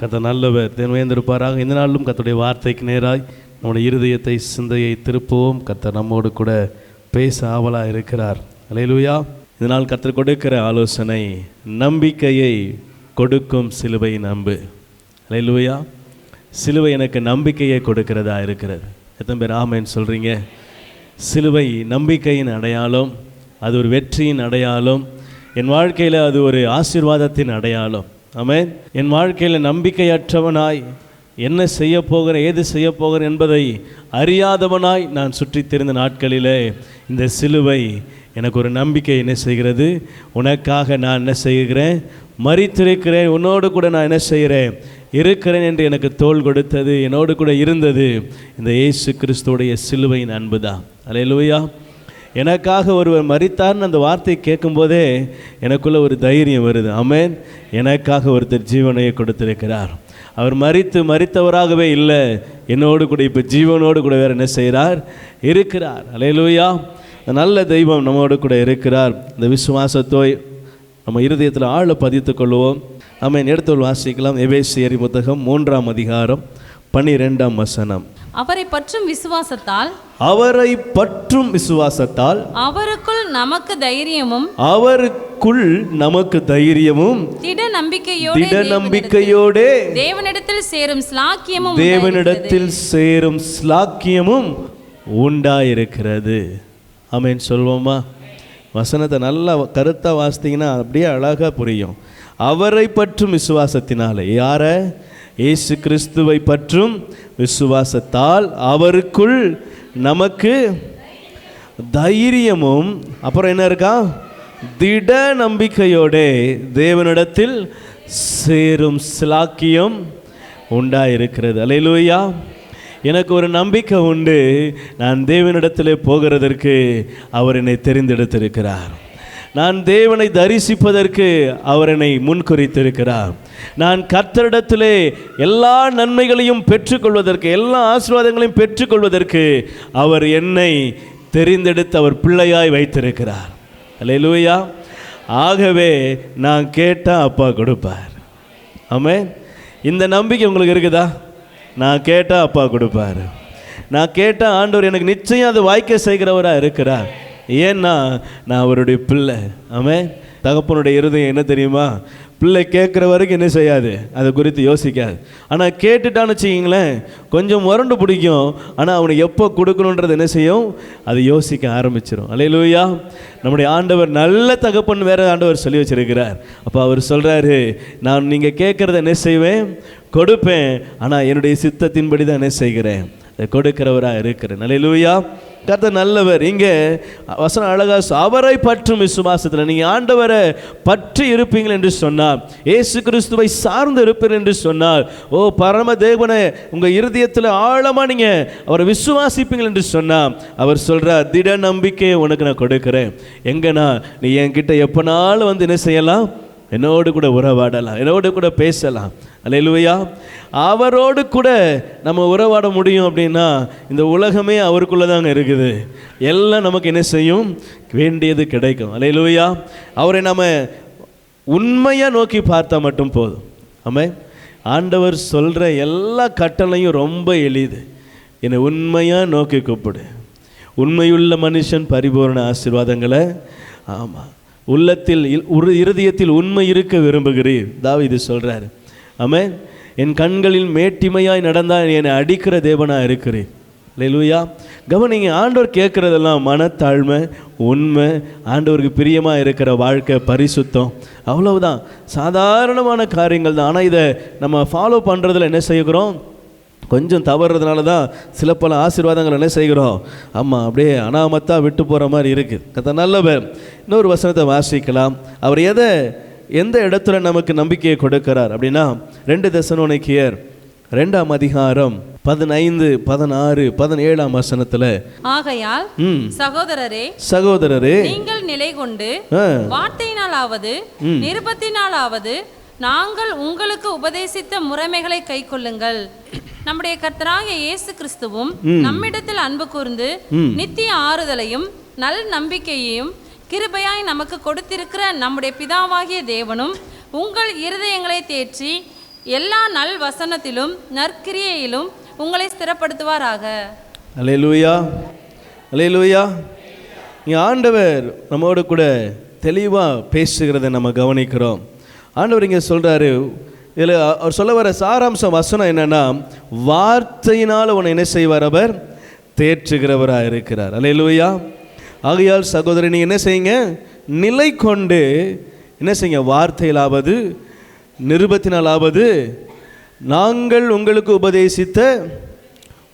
கர்த்தர் நல்லவர், தேர்ந்தெடுப்பாராக. இந்த நாளிலும் கர்த்தருடைய வார்த்தைக்கு நேராய் நம்முடைய இருதயத்தை சிந்தையை திருப்பவும். கர்த்தர் நம்மோடு கூட பேச ஆவலாக இருக்கிறார். அல்லேலூயா. இதனால் கர்த்தர் கொடுக்கிற ஆலோசனை, நம்பிக்கையை கொடுக்கும் சிலுவை நம்பு. அல்லேலூயா. சிலுவை எனக்கு நம்பிக்கையை கொடுக்கிறதா இருக்கிறது. எத்தனை பேர் ஆமென் சொல்கிறீங்க? சிலுவை நம்பிக்கையின் அடையாளம், அது ஒரு வெற்றியின் அடையாளம். என் வாழ்க்கையில் அது ஒரு ஆசீர்வாதத்தின் அடையாளம். ஆமென். என் வாழ்க்கையில் நம்பிக்கையற்றவனாய் என்ன செய்ய போகிறேன், ஏது செய்ய போகிறேன் என்பதை அறியாதவனாய் நான் சுற்றி திரிந்த நாட்களிலே இந்த சிலுவை எனக்கு ஒரு நம்பிக்கை என்ன செய்கிறது? உனக்காக நான் என்ன செய்கிறேன்? மரித்திருக்கிறேன், உன்னோடு கூட நான் என்ன செய்கிறேன்? இருக்கிறேன் என்று எனக்கு தோள் கொடுத்தது, என்னோடு கூட இருந்தது இந்த இயேசு கிறிஸ்துவுடைய சிலுவையின் அன்பு தான். அல்லேலூயா. எனக்காக ஒருவர் மரித்தார்னு அந்த வார்த்தையை கேட்கும்போதே எனக்குள்ள ஒரு தைரியம் வருது. ஆமென். எனக்காக ஒருத்தர் ஜீவனையை கொடுத்திருக்கிறார். அவர் மரித்தவராகவே இல்லை, என்னோடு கூட இப்போ ஜீவனோடு கூட வேறு என்ன செய்கிறார்? இருக்கிறார். அல்லேலூயா. நல்ல தெய்வம் நம்மோடு கூட இருக்கிறார். இந்த விசுவாசத்தை நம்ம இருதயத்தில் ஆழ பதித்து கொள்வோம். நம்ம எடுத்து வாசிக்கலாம். எபேசியர் புத்தகம் 3ஆம் அதிகாரம் 12ஆம் வசனம். அவரை பற்றும் விசுவாசத்தால், அவரை பற்றும் விசுவாசத்தால் அவருக்குள் நமக்கு தைரியமும், அவருக்குள் நமக்கு தைரியமும், திட நம்பிக்கையோடே தேவனிடத்தில் சேரும் ஸ்லாக்கியமும், தேவனிடத்தில் சேரும் ஸ்லாக்கியமும் உண்டாயிருக்கிறது. ஆமென் சொல்வோமா? வசனத்தை நல்லா கருத்தாக வாசித்தீங்கன்னா அப்படியே அழகாக புரியும். அவரை பற்றும் விசுவாசத்தினால, யார? இயேசு கிறிஸ்துவை பற்றும் விசுவாசத்தால் அவருக்குள் நமக்கு தைரியமும், அப்புறம் என்ன இருக்கா? திட நம்பிக்கையோட தேவனிடத்தில் சேரும் ஸ்லாக்கியம் உண்டாயிருக்கிறது. அல்லேலூயா. எனக்கு ஒரு நம்பிக்கை உண்டு, நான் தேவனிடத்திலே போகிறதற்கு அவர் என்னை தெரிந்தெடுத்திருக்கிறார். நான் தேவனை தரிசிப்பதற்கு அவர் என்னை முன்குறித்திருக்கிறார். நான் கர்த்தரிடத்திலே எல்லா நன்மைகளையும் பெற்றுக்கொள்வதற்கு, எல்லா ஆசீர்வாதங்களையும் பெற்றுக்கொள்வதற்கு அவர் என்னை தெரிந்தெடுத்து அவர் பிள்ளையாய் வைத்திருக்கிறார். அல்லேலூயா. ஆகவே நான் கேட்டால் அப்பா கொடுப்பார். ஆமென். இந்த நம்பிக்கை உங்களுக்கு இருக்குதா? நான் கேட்டால் அப்பா கொடுப்பார். நான் கேட்டால் ஆண்டவர் எனக்கு நிச்சயம் அது வாய்க்க செய்கிறவராக இருக்கிறார். ஏன்னா நான் அவருடைய பிள்ளை. ஆமென். தகப்பனுடைய இருதயம் என்ன தெரியுமா? பிள்ளை கேட்குற வரைக்கும் என்ன செய்யாது, அதை குறித்து யோசிக்காது. ஆனால் கேட்டுட்டான்னு வச்சுக்கிங்களேன், கொஞ்சம் முரண்டு பிடிக்கும். ஆனால் அவனுக்கு எப்போ கொடுக்கணுன்றது என்ன செய்யும்? அது யோசிக்க ஆரம்பிச்சிடும். அல்லேலூயா. நம்முடைய ஆண்டவர் நல்ல தகப்பன் வேறு ஆண்டவர் சொல்லி வச்சிருக்கிறார். அப்போ அவர் சொல்கிறாரு, நான் நீங்கள் கேட்குறத என்ன செய்வேன்? கொடுப்பேன். ஆனால் என்னுடைய சித்தத்தின்படி தான் என்ன செய்கிறேன்? அதை கொடுக்கிறவராக இருக்கிறேன். அல்லேலூயா. கர்த்தர் நல்லவர். இங்கே வசனம் அழகா, அவரை பற்றும் விசுவாசத்தில் நீங்கள் ஆண்டவரை பற்றி இருப்பீங்கள் என்று சொன்னார், இயேசு கிறிஸ்துவை சார்ந்து இருப்பீர்கள் என்று சொன்னார், ஓ பரம தேவனை உங்கள் இருதயத்தில் ஆழமாக நீங்கள் அவரை விசுவாசிப்பீங்கள் என்று சொன்னார். அவர் சொல்கிறார், திட நம்பிக்கையை உனக்கு நான் கொடுக்குறேன். எங்கன்னா நீ என்கிட்ட எப்போனாலும் வந்து என்ன செய்யலாம்? என்னோடு கூட உறவாடலாம், என்னோடு கூட பேசலாம். அல்லேலூயா. அவரோடு கூட நம்ம உறவாட முடியும் அப்படின்னா இந்த உலகமே அவருக்குள்ளே தாங்க இருக்குது. எல்லாம் நமக்கு என்ன செய்யும்? வேண்டியது கிடைக்கும். அல்லேலூயா. அவரை நம்ம உண்மையாக நோக்கி பார்த்தா மட்டும் போதும். ஆமென். ஆண்டவர் சொல்கிற எல்லா கட்டளையும் ரொம்ப எளிது. என்னை உண்மையாக நோக்கி கூப்பிடு. உண்மையுள்ள மனுஷன் பரிபூர்ண ஆசீர்வாதங்களை, ஆமாம், உள்ளத்தில் இருதயத்தில் உண்மை இருக்க விரும்புகிறீர். தாவீது சொல்கிறார். ஆமென். என் கண்களில் மேட்டிமையாய் நடந்தால் என்னை அடிக்கிற தேவனாக இருக்கிறேன். அல்லேலூயா. கவனிங்க, ஆண்டவர் கேட்குறதெல்லாம் மனத்தாழ்மை, உண்மை, ஆண்டவருக்கு பிரியமாக இருக்கிற வாழ்க்கை, பரிசுத்தம், அவ்வளவுதான். சாதாரணமான காரியங்கள் தான். ஆனால் இதை நம்ம ஃபாலோ பண்ணுறதுல என்ன செய்கிறோம்? கொஞ்சம் தவறுறதுனால தான் சில பல ஆசீர்வாதங்கள் என்ன செய்கிறோம்? ஆமாம், அப்படியே அனாமத்தாக விட்டு போகிற மாதிரி இருக்குது. கர்த்தர் நல்லவர். இன்னொரு வசனத்தை வாசிக்கலாம். அவர் எந்த இடத்துல நமக்கு நம்பிக்கையை கொடுக்கிறார் அப்படின்னா 2 தெசலோனிக்கேயர் 2ஆம் அதிகாரம் 15, 16, 17ஆம் வசனத்தில், ஆகையால் சகோதரரே நீங்கள் நிலை கொண்டு வார்த்தையினாலாவது நிருபத்தினாலாவது நாங்கள் உங்களுக்கு உபதேசித்த முறைமைகளை கைக்கொள்ளுங்கள். நம்முடைய கர்த்தராகிய இயேசு கிறிஸ்துவும் நம்மிடத்தில் அன்பு கூர்ந்து நித்திய ஆறுதலையும் நல் நம்பிக்கையையும் கிருபையாய் நமக்கு கொடுத்திருக்கிற நம்முடைய பிதாவாகிய தேவனும் உங்கள் இருதயங்களை தேற்றி எல்லா நல் வசனத்திலும் நற்கிரியையிலும் உங்களை ஸ்திரப்படுத்துவாராக. அல்லேலூயா, அல்லேலூயா. ஆண்டவர் நம்மோடு கூட தெளிவாக பேசுகிறத நம்ம கவனிக்கிறோம். ஆண்டவர் இங்கே சொல்கிறாரு, இதில் அவர் சொல்ல வர சாராம்சம் வசனம் என்னன்னா, வார்த்தையினால் உன்னை என்ன செய்வார்? அவர் தேற்றுகிறவராக இருக்கிறார். அல்லேலூயா. ஆகையால் சகோதரி, நீங்கள் என்ன செய்யுங்க? நிலை கொண்டு என்ன செய்யுங்க? வார்த்தையிலாவது நிருபத்தினாலாவது நாங்கள் உங்களுக்கு உபதேசித்த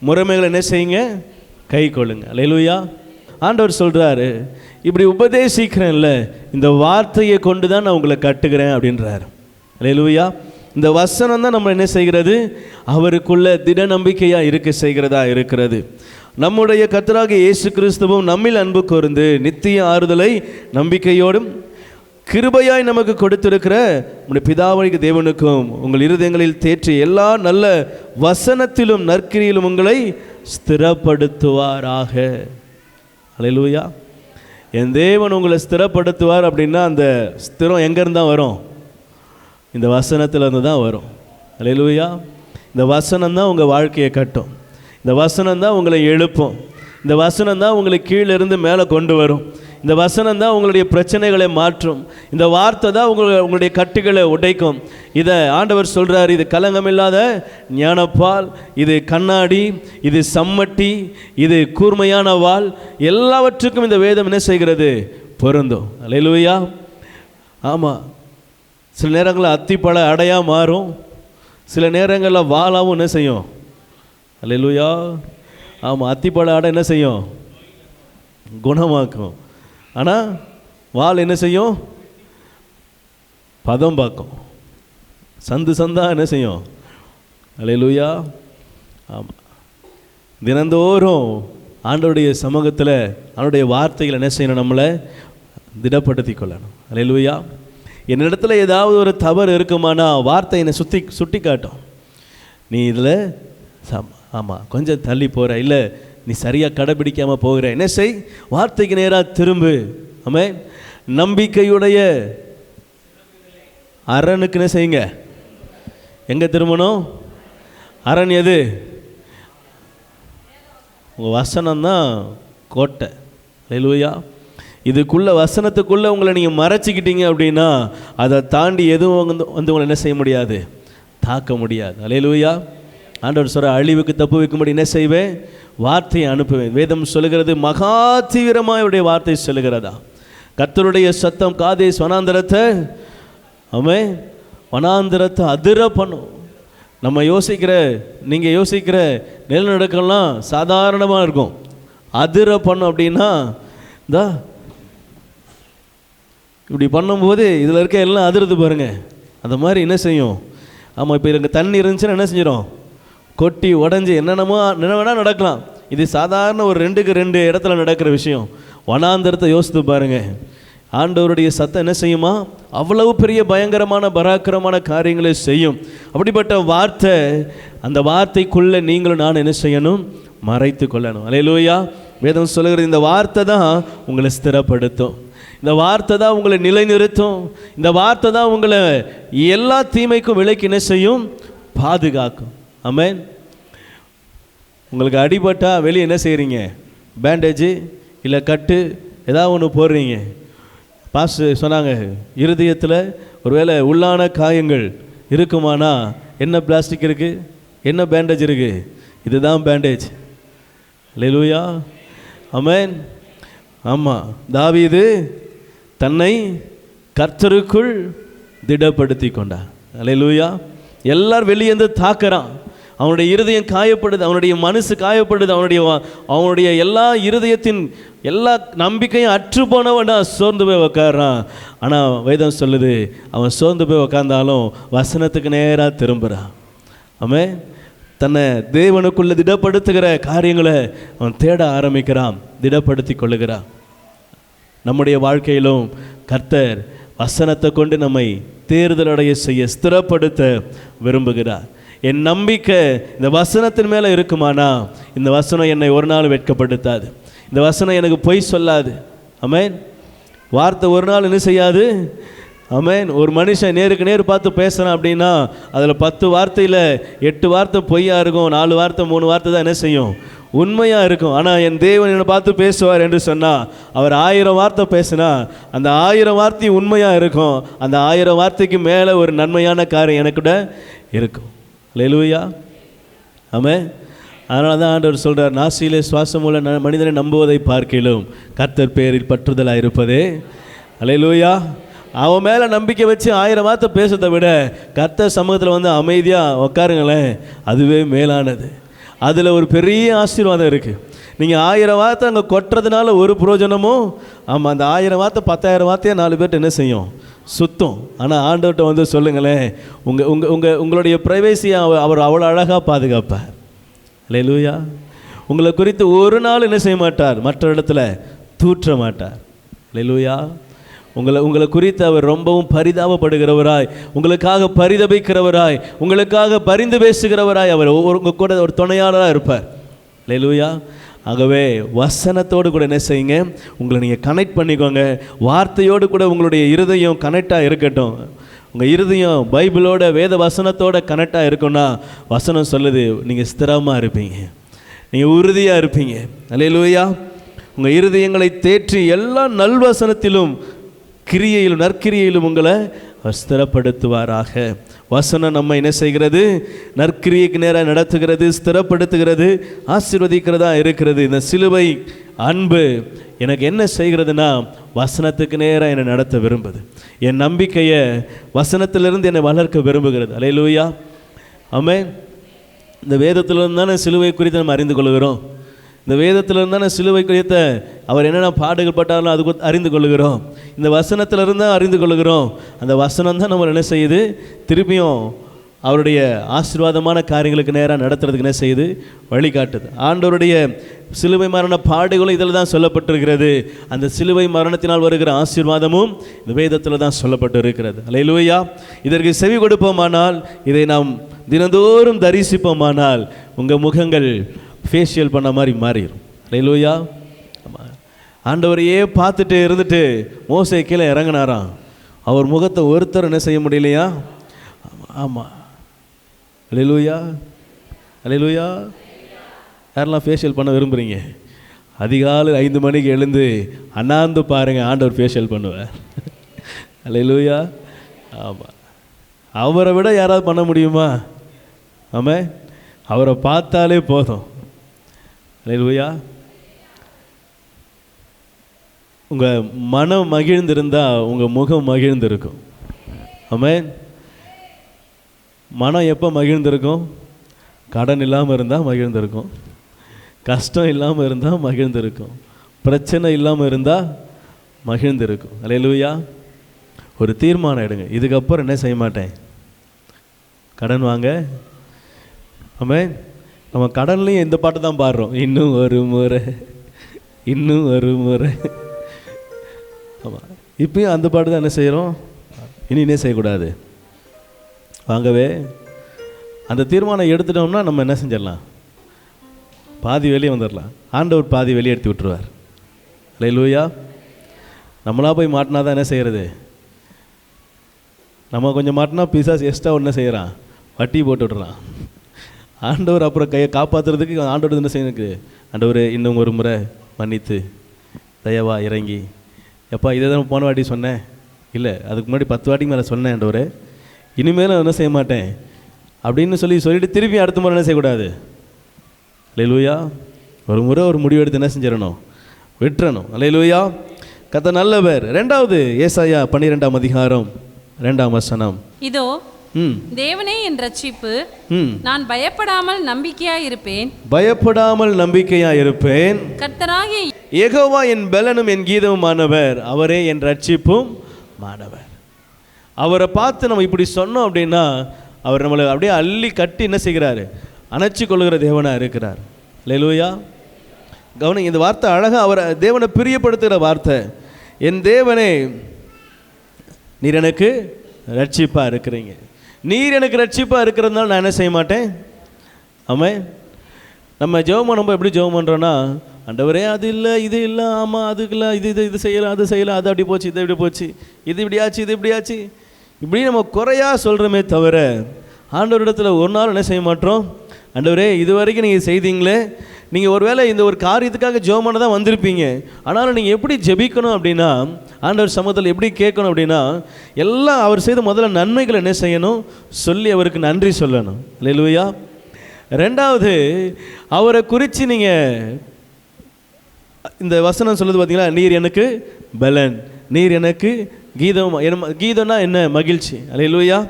முறைமைகளை என்ன செய்யுங்க? கை கொள்ளுங்க. அல்லேலூயா. ஆண்டவர் சொல்கிறாரு, இப்படி உபதேசிக்கிறேன்ல, இந்த வார்த்தையை கொண்டு தான் நான் உங்களை கட்டுகிறேன் அப்படின்றார். அல்லேலூயா. இந்த வசனம் தான் நம்ம என்ன செய்கிறது? அவருக்குள்ள திட நம்பிக்கையாக இருக்க செய்கிறதா இருக்கிறது. நம்முடைய கர்த்தராகிய இயேசு கிறிஸ்துவும் நம்மில் அன்பு கூர்ந்து நித்திய ஆறுதலை நம்பிக்கையோடும் கிருபையாய் நமக்கு கொடுத்திருக்கிற நம்முடைய பிதாவாகிய தேவனுக்கும் உங்கள் இருதயங்களில் தேற்றி எல்லா நல்ல வசனத்திலும் நற்கிரியிலும் உங்களை ஸ்திரப்படுத்துவாராக. அல்லேலூயா. என் தேவன் உங்களை ஸ்திரப்படுத்துவார் அப்படின்னா அந்த ஸ்திரம் எங்கேருந்து தான் வரும்? இந்த வசனத்திலேருந்து தான் வரும். அல்லேலூயா. இந்த வசனம் தான் உங்கள் வாழ்க்கையை கட்டும். இந்த வசனம் தான் உங்களை எழுப்பும். இந்த வசனம் தான் உங்களை கீழிருந்து மேலே கொண்டு வரும். இந்த வசனம் தான் உங்களுடைய பிரச்சனைகளை மாற்றும். இந்த வார்த்தை தான் உங்களுடைய கட்டுகளை உடைக்கும். இதை ஆண்டவர் சொல்கிறார், இது கலங்கமில்லாத ஞானப்பால், இது கண்ணாடி, இது சம்மட்டி, இது கூர்மையான வாள், எல்லாவற்றுக்கும் இந்த வேதம் என்ன செய்கிறது? பொருந்தும். அல்லேலூயா. ஆமாம், சில நேரங்களில் அத்திப்பழ அடையாக மாறும், சில நேரங்களில் வாளாகவும் என்ன செய்யும்? அல்லேலூயா. ஆமாம், அத்திப்பழ அடை என்ன செய்யும்? குணமாக்கும். ஆனால் வாள் என்ன செய்யும்? பதம் பார்க்கும், சந்து சந்தா என்ன செய்யும்? அல்லேலூயா. ஆமாம், தினந்தோறும் ஆண்டவருடைய சமூகத்தில் ஆண்டவருடைய வார்த்தைகள் என்ன செய்யணும்? நம்மளை திடப்படுத்தி கொள்ளணும். அல்லேலூயா. என்னிடத்துல ஏதாவது ஒரு தவறு இருக்குமானா வார்த்தை என்னை சுட்டி காட்டும். நீ இதில் ஆமாம் கொஞ்சம் தள்ளி போகிற, இல்லை நீ சரியாக கடைபிடிக்காமல் போகிற, என்ன செய்? வார்த்தைக்கு நேராக திரும்பு. ஆமென். நம்பிக்கையுடைய அரணுக்கு என்ன செய்யுங்க? எங்கே திரும்பணும்? அரண் எது? உங்கள் வசனம்தான் கோட்டை. அல்லேலூயா. இதுக்குள்ளே வசனத்துக்குள்ளே உங்களை நீங்கள் மறைச்சிக்கிட்டீங்க அப்படின்னா அதை தாண்டி எதுவும் வந்து உங்களை என்ன செய்ய முடியாது? தாக்க முடியாது. அல்லேலூயா. ஆண்டவர் சொல்ற, அழிவுக்கு தப்பு வைக்கும்படி என்ன செய்வேன்? வார்த்தையை அனுப்புவேன். வேதம் சொல்லுகிறது, மகா தீவிரமாக உடைய வார்த்தை சொல்லுகிறதா. கர்த்தருடைய சத்தம் காதேஸ் வனாந்தரத்தை வனாந்தரத்தை அதிர பண்ணும். நம்ம யோசிக்கிற, நீங்கள் யோசிக்கிற நிலநடுக்கம்லாம் சாதாரணமாக இருக்கும். அதிர பண்ணும் அப்படின்னா இந்த இப்படி பண்ணும்போது இதில் இருக்க எல்லாம் அதிர்ந்து பாருங்கள். அந்த மாதிரி என்ன செய்யும்? ஆமாம், இப்போ எனக்கு தண்ணி இருந்துச்சுன்னா என்ன செஞ்சிடும்? கொட்டி உடஞ்சி என்னென்னமோ வேணால் நடக்கலாம். இது சாதாரண ஒரு 2க்கு 2 இடத்துல நடக்கிற விஷயம். வனாந்தரத்தை யோசித்து பாருங்கள். ஆண்டவருடைய சத்தம் என்ன செய்யுமா? அவ்வளவு பெரிய பயங்கரமான பராக்கிரமான காரியங்களை செய்யும். அப்படிப்பட்ட வார்த்தை, அந்த வார்த்தைக்குள்ளே நீங்களும் நான் என்ன செய்யணும்? மறைத்து கொள்ளணும். அல்லேலூயா. வேதம் சொல்லுகிறது, இந்த வார்த்தை தான் உங்களை ஸ்திரப்படுத்தும். இந்த வார்த்தை தான் உங்களை நிலைநிறுத்தும். இந்த வார்த்தை தான் உங்களை எல்லா தீமைக்கும் விலக்கி என்ன செய்யும்? பாதுகாக்கும். ஆமென். உங்களுக்கு அடிபட்டால் வெளியே என்ன செய்கிறீங்க? பேண்டேஜு இல்லை கட்டு ஏதாவது ஒன்று போடுறீங்க. பாஸ்டர் சொன்னாங்க, இருதயத்தில் ஒருவேளை உள்ளான காயங்கள் இருக்குமானா என்ன பிளாஸ்டிக் இருக்குது? என்ன பேண்டேஜ் இருக்குது? இதுதான் பேண்டேஜ். அல்லேலூயா. ஆமென். ஆமாம், தாவீது தன்னை கர்த்தருக்குள் திடப்படுத்தி கொண்டார். அல்லேலூயா. எல்லாரும் வெளியேந்து தாக்குறான். அவனுடைய இருதயம் காயப்படுது, அவனுடைய மனசு காயப்படுது, அவனுடைய எல்லா இருதயத்தின் எல்லா நம்பிக்கையும் அற்று போனவனா சோர்ந்து போய் உக்காடுறான். ஆனால் வேதம் சொல்லுது, அவன் சோர்ந்து போய் உக்காந்தாலும் வசனத்துக்கு நேராக திரும்புகிறான். ஆமென். தன்னை தேவனுக்குள்ளே திடப்படுத்துகிற காரியங்களை அவன் தேட ஆரம்பிக்கிறான், திடப்படுத்தி கொள்ளுகிறான். நம்முடைய வாழ்க்கையிலும் கர்த்தர் வசனத்தை கொண்டு நம்மை தேர்தலடைய செய்ய ஸ்திரப்படுத்த விரும்புகிறார். என் நம்பிக்கை இந்த வசனத்தின் மேலே இருக்குமானா இந்த வசனம் என்னை ஒரு நாள் வெட்கப்படுத்தாது. இந்த வசனம் எனக்கு பொய் சொல்லாது. ஆமென். வார்த்தை ஒரு நாள் என்ன செய்யாது? ஆமென். ஒரு மனுஷன் நேருக்கு நேர் பார்த்து பேசுகிறான் அப்படின்னா அதில் 10 வார்த்தையில் 8 வார்த்தை பொய்யா இருக்கும், 4 வார்த்தை 3 வார்த்தை தான் என்ன செய்யும், உண்மையாக இருக்கும். ஆனால் என் தேவன் என்னை பார்த்து பேசுவார் என்று சொன்னால் அவர் 1000 வார்த்தை பேசினா அந்த 1000 வார்த்தை உண்மையாக இருக்கும். அந்த 1000 வார்த்தைக்கு மேலே ஒரு நன்மையான காரியம் எனக்கூட இருக்கும். அல்லேலூயா. ஆமென். அதனால தான் ஆண்டவர் சொல்கிறார், நாசியிலே சுவாசமுள்ள மனிதனை நம்புவதை பார்க்கிலும் கர்த்தர் பேரில் பற்றுதலாக இருப்பதே. அல்லேலூயா. அவன் மேலே நம்பிக்கை வச்சு 1000 வார்த்தை பேசுறதை விட கர்த்தர் சமூகத்தில் வந்து அமைதியாக உட்காருங்களேன், அதுவே மேலானது. அதில் ஒரு பெரிய ஆசீர்வாதம் இருக்குது. நீங்கள் 1000 வார்த்தை அங்கே கொட்டுறதுனால ஒரு பிரயோஜனமும், ஆமாம், அந்த 1000 வார்த்தை 10,000 வார்த்தையாக 4 பேர்ட்ட என்ன செய்யும், சுத்தம். ஆனால் ஆண்டவர்கிட்ட வந்து சொல்லுங்களேன், உங்களுடைய பிரைவேசியை அவர் அவ்வளோ அழகாக பாதுகாப்பார். அல்லேலூயா. உங்களை குறித்து ஒரு நாள் என்ன செய்ய மாட்டார், மற்ற இடத்துல தூற்ற மாட்டார். அல்லேலூயா. உங்களை குறித்து அவர் ரொம்பவும் பரிதாபப்படுகிறவராய், உங்களுக்காக பரிதபிக்கிறவராய், உங்களுக்காக பரிந்து பேசுகிறவராய் அவர் உங்கள் கூட ஒரு துணையாளராக இருப்பார். அல்லேலூயா. ஆகவே வசனத்தோடு கூட என்ன செய்யுங்க, உங்களை நீங்கள் கனெக்ட் பண்ணிக்கோங்க. வார்த்தையோடு கூட உங்களுடைய இருதயம் கனெக்டாக இருக்கட்டும். உங்கள் இருதயம் பைபிளோட வேத வசனத்தோட கனெக்டாக இருக்குன்னா வசனம் சொல்லுது, நீங்கள் ஸ்திரமாக இருப்பீங்க, நீங்கள் உறுதியாக இருப்பீங்க. அல்லேலூயா. உங்கள் இருதயங்களை தேற்றி எல்லா நல்வசனத்திலும் கிரியையிலும் நற்கிரியையிலும் உங்களை அவர் ஸ்திரப்படுத்துவாராக. வசனம் நம்ம என்ன செய்கிறது, நற்கிரியைக்கு நேராக நடத்துகிறது, ஸ்திரப்படுத்துகிறது, ஆசீர்வதிக்கிறதா இருக்கிறது. இந்த சிலுவை அன்பு எனக்கு என்ன செய்கிறதுனா வசனத்துக்கு நேராக என்னை நடத்த விரும்புது. என் நம்பிக்கையை வசனத்திலிருந்து என்னை வளர்க்க விரும்புகிறது. அல்லேலூயா. ஆமென். இந்த வேதத்திலிருந்து தானே சிலுவை குறித்து நம்ம அறிந்து கொள்கிறோம். இந்த வேதத்திலிருந்து தானே சிலுவை குறித்த அவர் என்னென்ன பாடுகள் பட்டாலும் அது அறிந்து கொள்கிறோம். இந்த வசனத்திலிருந்து தான் அறிந்து கொள்கிறோம். அந்த வசனம் தான் நம்ம என்ன செய்யுது, திருப்பியும் அவருடைய ஆசீர்வாதமான காரியங்களுக்கு நேராக நடத்துறதுக்கு என்ன செய்யுது, வழிகாட்டுது. ஆண்டவருடைய சிலுவை மரண பாடுகளும் இதில் தான் சொல்லப்பட்டிருக்கிறது. அந்த சிலுவை மரணத்தினால் வருகிற ஆசீர்வாதமும் இந்த வேதத்தில் தான் சொல்லப்பட்டு இருக்கிறது. அல்லேலூயா. இதற்கு செவி கொடுப்போமானால், இதை நாம் தினந்தோறும் தரிசிப்போமானால் உங்கள் முகங்கள் ஃபேஷியல் பண்ண மாதிரி மாறிடும். அல்லேலூயா. ஆண்டவரையே பார்த்துட்டு இருந்துட்டு மோசே கீழே இறங்கினாராம். அவர் முகத்தை ஒருத்தர் என்ன செய்ய முடியலையா? ஆமாம். அல்லேலூயா. அல்லேலூயா. யாரெல்லாம் ஃபேஷியல் பண்ண விரும்புகிறீங்க? அதிகாலை 5 மணிக்கு எழுந்து அண்ணாந்து பாருங்கள், ஆண்டவர் ஃபேஷியல் பண்ணுவார். அல்லேலூயா. ஆமாம். அவரை விட யாராவது பண்ண முடியுமா? ஆமாம். அவரை பார்த்தாலே போதும். அல்லேலூயா. உங்கள் மனம் மகிழ்ந்திருந்தால் உங்கள் முகம் மகிழ்ந்திருக்கும். ஆமென். மனம் எப்போ மகிழ்ந்திருக்கும்? கடன் இல்லாமல் இருந்தால் மகிழ்ந்திருக்கும், கஷ்டம் இல்லாமல் இருந்தால் மகிழ்ந்திருக்கும், பிரச்சனை இல்லாமல் இருந்தால் மகிழ்ந்திருக்கும். அல்லேலூயா. ஒரு தீர்மானம் எடுங்க, இதுக்கப்புறம் என்ன செய்ய மாட்டேன், கடன் வாங்க. ஆமென். நம்ம கடன்லையும் இந்த பாட்டு தான் பாடுறோம், இன்னும் ஒரு முறை, இன்னும் ஒரு முறை. ஆமாம். இப்பயும் அந்த பாட்டு தான் என்ன செய்கிறோம், இனி என்ன செய்யக்கூடாது, வாங்கவே. அந்த தீர்மானம் எடுத்துட்டோம்னா நம்ம என்ன செஞ்சிடலாம், பாதி வெளியே வந்துடலாம். ஆண்டவர் பாதி வெளியே எடுத்து விட்டுருவார். அல்லேலூயா. நம்மளா போய் மாட்டினா தான் என்ன செய்கிறது, நம்ம கொஞ்சம் மாட்டினா பிசாசு எக்ஸ்ட்ரா ஒன்று செய்கிறான், வட்டி போட்டு விட்டுறான். ஆண்டவர் அப்புறம் கையை காப்பாற்றுறதுக்கு ஆண்டவர் என்ன செய்யணுக்கு, ஆண்டவர் இன்னும் ஒரு முறை மன்னித்து தயவா இறங்கி, எப்பா இதை தான் போன வாட்டி சொன்னேன், இல்லை அதுக்கு முன்னாடி 10 வாட்டிக்கு மேலே சொன்னேன் ஆண்டவர், இனிமேலும் என்ன செய்ய மாட்டேன் அப்படின்னு சொல்லிட்டு திருப்பி அடுத்த முறை என்ன செய்யக்கூடாது. அல்லேலூயா. ஒரு முறை ஒரு முடிவு எடுத்து என்ன செஞ்சிடணும், விட்டுறணும். அல்லேலூயா. கர்த்தர் நல்லவர். 2வது ஏசாயா 12ஆம் அதிகாரம் 2ஆம் வசனம். இதோ தேவனே என் ரட்சிப்பு, நான் பயப்படாமல் நம்பிக்கையாய் இருப்பேன், பயப்படாமல் நம்பிக்கையாய் இருப்பேன். கர்த்தராகிய யெகோவா என் பெலனும் என் கீதமுமானவர், அவரே என் ரட்சிப்பும் மானவர். அவரை பார்த்து நம்ம இப்படி சொன்னோம் அப்படின்னா அவர் நம்மளை அப்படியே அள்ளி கட்டி என்ன செய்கிறாரு, அணைச்சி கொள்கிற தேவனாக இருக்கிறார். அல்லேலூயா. கவனிங்க, இந்த வார்த்தை அழகாக அவரை தேவனை பிரியப்படுத்துகிற வார்த்தை. என் தேவனே நீர் எனக்கு ரட்சிப்பாக இருக்கிறீங்க, நீர் எனக்கு ரட்சிப்பாக இருக்கிறதுனால நான் என்ன செய்ய மாட்டேன். ஆமென். நம்ம ஜெபம் பண்ணும்போது எப்படி ஜெபம் பண்ணுறோன்னா, ஆண்டவரே அது இல்லை இது இல்லை, ஆமாம் அதுக்கு இல்லை, இது செய்யலாம் அது செய்யலாம், அது அப்படி போச்சு இது இப்படி போச்சு, இது இப்படியாச்சு இது இப்படியாச்சு, இப்படி நம்ம குறையாக சொல்கிறோமே தவிர ஆண்டவரிடத்தில் ஒரு நாள் என்ன செய்ய மாட்டோம். ஆண்டவரே இது வரைக்கும் நீங்கள் செய்தீங்களே, நீங்கள் ஒருவேளை இந்த ஒரு காரியத்துக்காக ஜெபம் பண்ண தான் வந்திருப்பீங்க, ஆனாலும் நீங்கள் எப்படி ஜெபிக்கணும் அப்படின்னா, ஆண்டவர் சமூகத்தில் எப்படி கேட்கணும் அப்படின்னா, எல்லாம் அவர் செய்த முதல்ல நன்மைகளை என்ன செய்யணும், சொல்லி அவருக்கு நன்றி சொல்லணும். அல்லேலூயா. ரெண்டாவது, அவரை குறித்து நீங்கள் இந்த வசனம் சொல்லுது பார்த்தீங்களா, நீர் எனக்கு பலன், நீர் எனக்கு கீதம். கீதம்னா என்ன, மகிழ்ச்சி. அல்லேலூயா.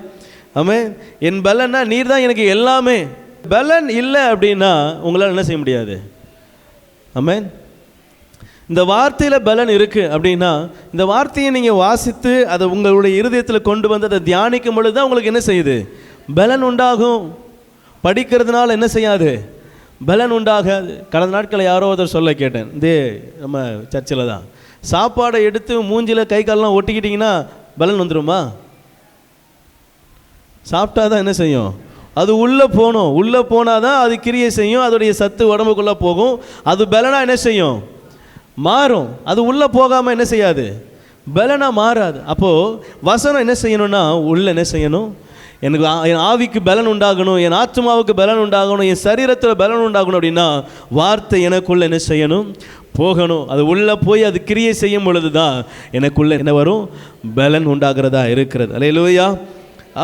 ஆமென். என் பலன்னா நீர் தான் எனக்கு எல்லாமே. பலன் இல்லை அப்படின்னா உங்களால் என்ன செய்ய முடியாது. ஆமென். இந்த வார்த்தையில் பலன் இருக்குது அப்படின்னா, இந்த வார்த்தையை நீங்கள் வாசித்து அதை உங்களுடைய இருதயத்தில் கொண்டு வந்து அதை தியானிக்கும் பொழுது தான் உங்களுக்கு என்ன செய்யுது, பலன் உண்டாகும். படிக்கிறதுனால என்ன செய்யாது, பலன் உண்டாகாது. கடந்த நாட்களில் யாரோ ஒருத்தர் சொல்ல கேட்டேன், நம்ம சர்ச்சில் தான், சாப்பாடை எடுத்து மூஞ்சில் கை காலெலாம் ஒட்டிக்கிட்டிங்கன்னா பலன் வந்துடுமா? சாப்பிட்டா தான் என்ன செய்யும், அது உள்ளே போகணும், உள்ளே போனால் தான் அது கிரியை செய்யும், அதோடைய சத்து உடம்புக்குள்ளே போகும், அது பலனாக என்ன செய்யும், மாறும். அது உள்ளே போகாமல் என்ன செய்யாது, பலனாக மாறாது. அப்போது வசனம் என்ன செய்யணும்னா, உள்ளே என்ன செய்யணும், எனக்கு என் ஆவிக்கு பலன் உண்டாகணும், என் ஆத்மாவுக்கு பலன் உண்டாகணும், என் சரீரத்தில் பலன் உண்டாகணும் அப்படின்னா வார்த்தை எனக்குள்ளே என்ன செய்யணும், போகணும். அது உள்ளே போய் அது கிரியை செய்யும் பொழுது தான் எனக்குள்ளே என்ன வரும், பலன் உண்டாகிறதா இருக்கிறது. அல்லேலூயா.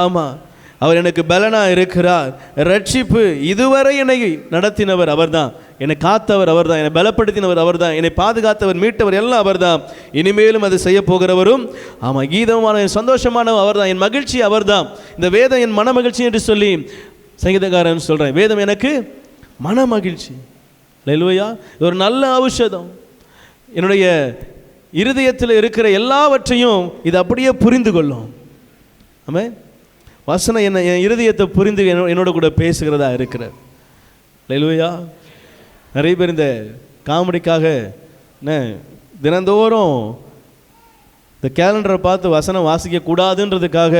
ஆமாம், அவர் எனக்கு பலனாக இருக்கிறார். ரட்சிப்பு இதுவரை என்னை நடத்தினவர் அவர் தான், என்னை காத்தவர் அவர் தான், என்னை பலப்படுத்தினவர் அவர் தான், என்னை பாதுகாத்தவர் மீட்டவர் எல்லாம் அவர் தான், இனிமேலும் அதை செய்ய போகிறவரும். ஆமாம், கீதமான என் சந்தோஷமானவர் அவர் தான், என் மகிழ்ச்சி அவர் தான். இந்த வேதம் என் மன மகிழ்ச்சி என்று சொல்லி சங்கீதக்காரன் சொல்கிறேன், வேதம் எனக்கு மன மகிழ்ச்சி. அல்லேலூயா. இது ஒரு நல்ல ஔஷதம். என்னுடைய இருதயத்தில் இருக்கிற எல்லாவற்றையும் இது அப்படியே புரிந்து கொள்ளும். ஆமென். வசனம் என்ன என் இருதயத்தை புரிந்து என்னோட கூட பேசுகிறதா இருக்கிறார். அல்லேலூயா. நிறைய பேர் இந்த காமெடிக்காக என்ன தினந்தோறும் இந்த கேலண்டரை பார்த்து வசனம் வாசிக்கக்கூடாதுன்றதுக்காக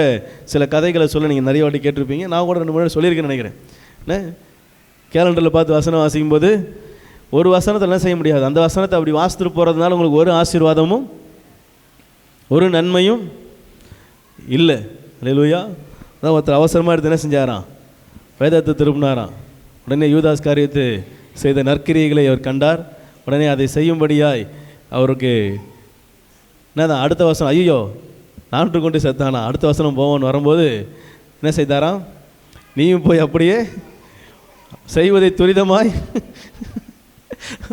சில கதைகளை சொல்ல நீங்கள் நிறைய வாட்டி கேட்டிருப்பீங்க. நான் கூட 2 முறை சொல்லியிருக்கேன்னு நினைக்கிறேன். என்ன கேலண்டரில் பார்த்து வசனம் வாசிக்கும்போது ஒரு வசனத்தை என்ன செய்ய முடியாது, அந்த வசனத்தை அப்படி வாசித்துட்டு போகிறதுனால உங்களுக்கு ஒரு ஆசீர்வாதமும் ஒரு நன்மையும் இல்லை. அல்லேலூயா. அதான் ஒருத்தர் அவசரமாக எடுத்து என்ன செஞ்சாராம், வேதத்தை திரும்பினாராம். உடனே யூதாஸ் காரியத்தை செய்த நற்கிரியைகளை அவர் கண்டார். உடனே அதை செய்யும்படியாய் அவருக்கு என்னதான் அடுத்த வசனம், ஐயோ நாட்டு கொண்டு செத்தானா, அடுத்த வசனம் போவோன்னு வரும்போது என்ன செய்தாராம், நீயும் போய் அப்படியே செய்வதை துரிதமாய்.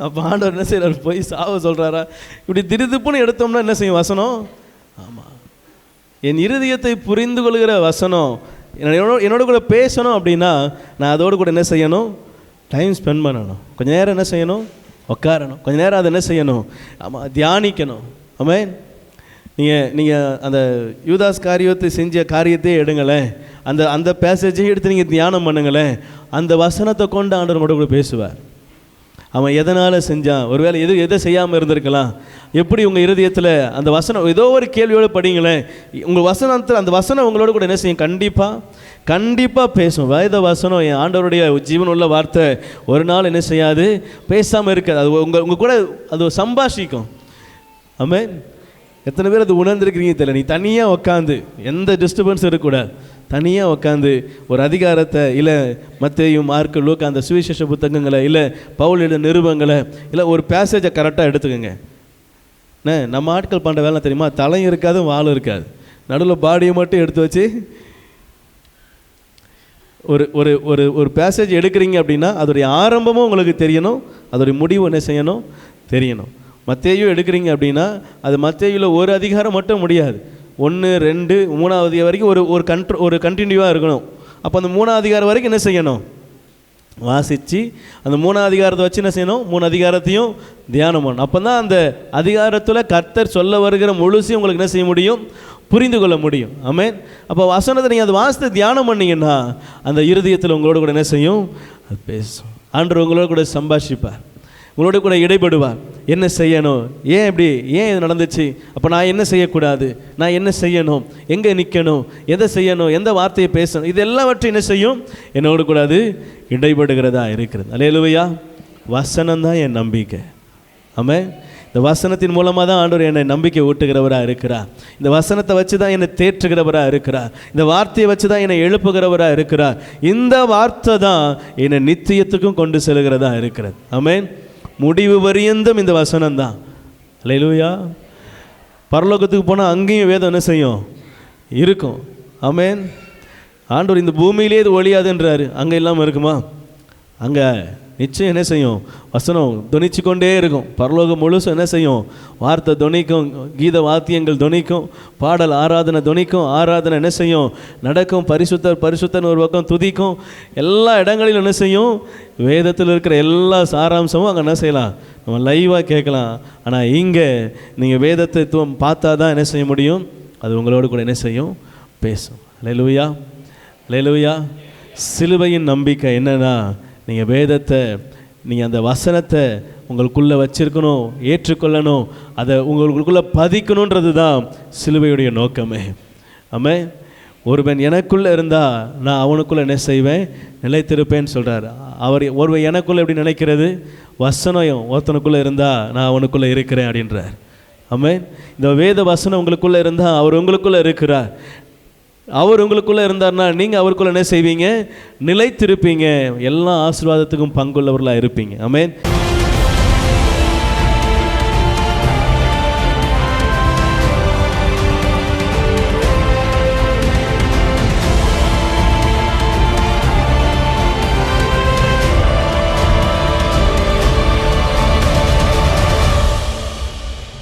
அப்போ ஆண்டவர் என்ன செய்கிறார், போய் சாவ சொல்கிறாரா? இப்படி திடுதுப்புன்னு எடுத்தோம்னா என்ன செய்யும் வசனம். ஆமாம், என் இருதயத்தை புரிந்து கொள்கிற வசனம் என்னோட கூட பேசணும் அப்படின்னா நான் அதோடு கூட என்ன செய்யணும், டைம் ஸ்பெண்ட் பண்ணணும். கொஞ்சம் நேரம் என்ன செய்யணும், உட்காரணும். கொஞ்சம் நேரம் அதை என்ன செய்யணும், ஆமாம் தியானிக்கணும். ஆமென். நீங்கள் அந்த யூதாஸ் காரியத்தை செஞ்ச காரியத்தையே எடுங்களேன், அந்த பேசேஜை எடுத்து நீங்கள் தியானம் பண்ணுங்களேன், அந்த வசனத்தை கொண்டு ஆண்டவர் மட்டும் கூட பேசுவார். அவன் எதனால் செஞ்சான், ஒருவேளை எதை செய்யாமல் இருந்திருக்கலாம், எப்படி உங்கள் இருதயத்தில் அந்த வசனம் ஏதோ ஒரு கேள்வியோடு படிங்களேன், உங்கள் வசனத்தில் அந்த வசனம் உங்களோட கூட என்ன செய்யும், கண்டிப்பாக பேசும். வேத வசனம் என் ஆண்டவருடைய ஜீவன் உள்ள வார்த்தை ஒரு நாள் என்ன செய்யாது, பேசாமல் இருக்காது. அது உங்கள் கூட அது சம்பாஷிக்கும். ஆமென். எத்தனை பேர் அது உணர்ந்துருக்கிறீங்க தெரியல. நீ தனியாக உட்காந்து, எந்த டிஸ்டர்பன்ஸும் இருக்கக்கூடாது, தனியாக உட்காந்து ஒரு அதிகாரத்தை இல்லை மத்தேயு மார்க்கு லூக்கா அந்த சுவிசேஷ புத்தகங்களை இல்லை பவுல் எழுதின நிருபங்களை இல்லை ஒரு பேசேஜை கரெக்டாக எடுத்துக்கோங்க. நம்ம ஆட்கள் பண்ணுற வேலை தெரியுமா, தலையும் இருக்காது வாலும் இருக்காது, நடுவில் பாடியை மட்டும் எடுத்து வச்சு ஒரு ஒரு ஒரு ஒரு பேசேஜ் எடுக்கிறீங்க அப்படின்னா அதோடைய ஆரம்பமும் உங்களுக்கு தெரியணும், அதோடைய முடிவு என்ன செய்யணும் தெரியணும். மத்தேயு எடுக்கிறீங்க அப்படின்னா அது மத்தேயுவில் ஒரு அதிகாரம் மட்டும் முடியாது, 1, 2, 3 வரைக்கும் ஒரு கண்டினியூவாக இருக்கணும். அப்போ அந்த 3 அதிகாரம் வரைக்கும் என்ன செய்யணும், வாசித்து அந்த 3 அதிகாரத்தை வச்சு என்ன செய்யணும், 3 அதிகாரத்தையும் தியானம் பண்ணணும். அப்போ தான் அந்த அதிகாரத்தில் கர்த்தர் சொல்ல வருகிற முழுசையும் உங்களுக்கு என்ன செய்ய முடியும், புரிந்து கொள்ள முடியும். ஆமென். அப்போ வசனத்தை நீங்கள் அதை வாசித்து தியானம் பண்ணிங்கன்னா அந்த இருதயத்தில் உங்களோட கூட என்ன செய்யும், அது பேசும். ஆண்டவர் உங்களோட கூட சம்பாஷிப்பார். உங்களோட கூட இடைப்படுவார். என்ன செய்யணும், ஏன் இப்படி, ஏன் இது நடந்துச்சு, அப்போ நான் என்ன செய்யக்கூடாது, நான் என்ன செய்யணும், எங்கே நிற்கணும், எதை செய்யணும், எந்த வார்த்தையை பேசணும், இது எல்லாவற்றையும் என்ன செய்யும், என்னோடு கூடாது இடைப்படுகிறதா இருக்கிறது. அல்லேலூயா. வசனம் தான் என் நம்பிக்கை. ஆமென். இந்த வசனத்தின் மூலமாக தான் ஆண்டவர் என்னை நம்பிக்கை ஊட்டுகிறவராக இருக்கிறார். இந்த வசனத்தை வச்சு தான் என்னை தேற்றுகிறவராக இருக்கிறார். இந்த வார்த்தையை வச்சு தான் என்னை எழுப்புகிறவராக இருக்கிறார். இந்த வார்த்தை தான் என்னை நித்தியத்துக்கும் கொண்டு செல்கிறதா இருக்கிறது. ஆமென். முடிவு பரியந்தம் இந்த வசனம் தான். அல்லேலூயா. பரலோகத்துக்கு போனால் அங்கேயும் வேதம் என்ன செய்யும், இருக்கும். ஆமென். ஆண்டவர் இந்த பூமியிலே இது ஒழியாதுன்றாரு, அங்கே இல்லாமல் இருக்குமா? அங்கே நிச்சயம் என்ன செய்யும், வசனம் துணிச்சு கொண்டே இருக்கும். பரலோகம் முழுசும் என்ன செய்யும், வார்த்தை துணிக்கும், கீத வாத்தியங்கள் துணிக்கும், பாடல் ஆராதனை துணிக்கும், ஆராதனை என்ன செய்யும் நடக்கும், பரிசுத்தர் பரிசுத்தன் ஒரு பக்கம் துதிக்கும். எல்லா இடங்களிலும் என்ன செய்யும், வேதத்தில் இருக்கிற எல்லா சாராம்சமும் அங்கே என்ன செய்யலாம், நம்ம லைவாக கேட்கலாம். ஆனால் இங்கே நீங்கள் வேதத்தை பார்த்தா தான் என்ன செய்ய முடியும், அது உங்களோடு கூட என்ன செய்யும், பேசும். அல்லேலூயா. அல்லேலூயா. சிலுவையின் நம்பிக்கை என்னன்னா, நீங்கள் வேதத்தை, நீங்கள் அந்த வசனத்தை உங்களுக்குள்ளே வச்சிருக்கணும், ஏற்றுக்கொள்ளணும், அதை உங்களுக்குள்ளே பதிக்கணுன்றது தான் சிலுவையுடைய நோக்கமே. ஆமென். ஒருவன் எனக்குள்ளே இருந்தால் நான் அவனுக்குள்ளே என்ன செய்வேன், நிலைத்திருப்பேன்னு சொல்கிறார். ஒருவன் எனக்குள்ளே எப்படி நினைக்கிறது, வசனம் ஒருத்தனுக்குள்ளே இருந்தால் நான் அவனுக்குள்ளே இருக்கிறேன் அப்படின்றார். ஆமென். இந்த வேத வசனம் உங்களுக்குள்ளே இருந்தால் அவர் உங்களுக்குள்ளே இருக்கிறார். அவர் உங்களுக்குள்ளே இருந்தார்னா நீங்கள் அவருக்குள்ளே என்ன செய்வீங்க, நிலைத்திருப்பீங்க. எல்லா ஆசீர்வாதத்துக்கும் பங்குள்ளவர்களாக இருப்பீங்க. ஆமென்.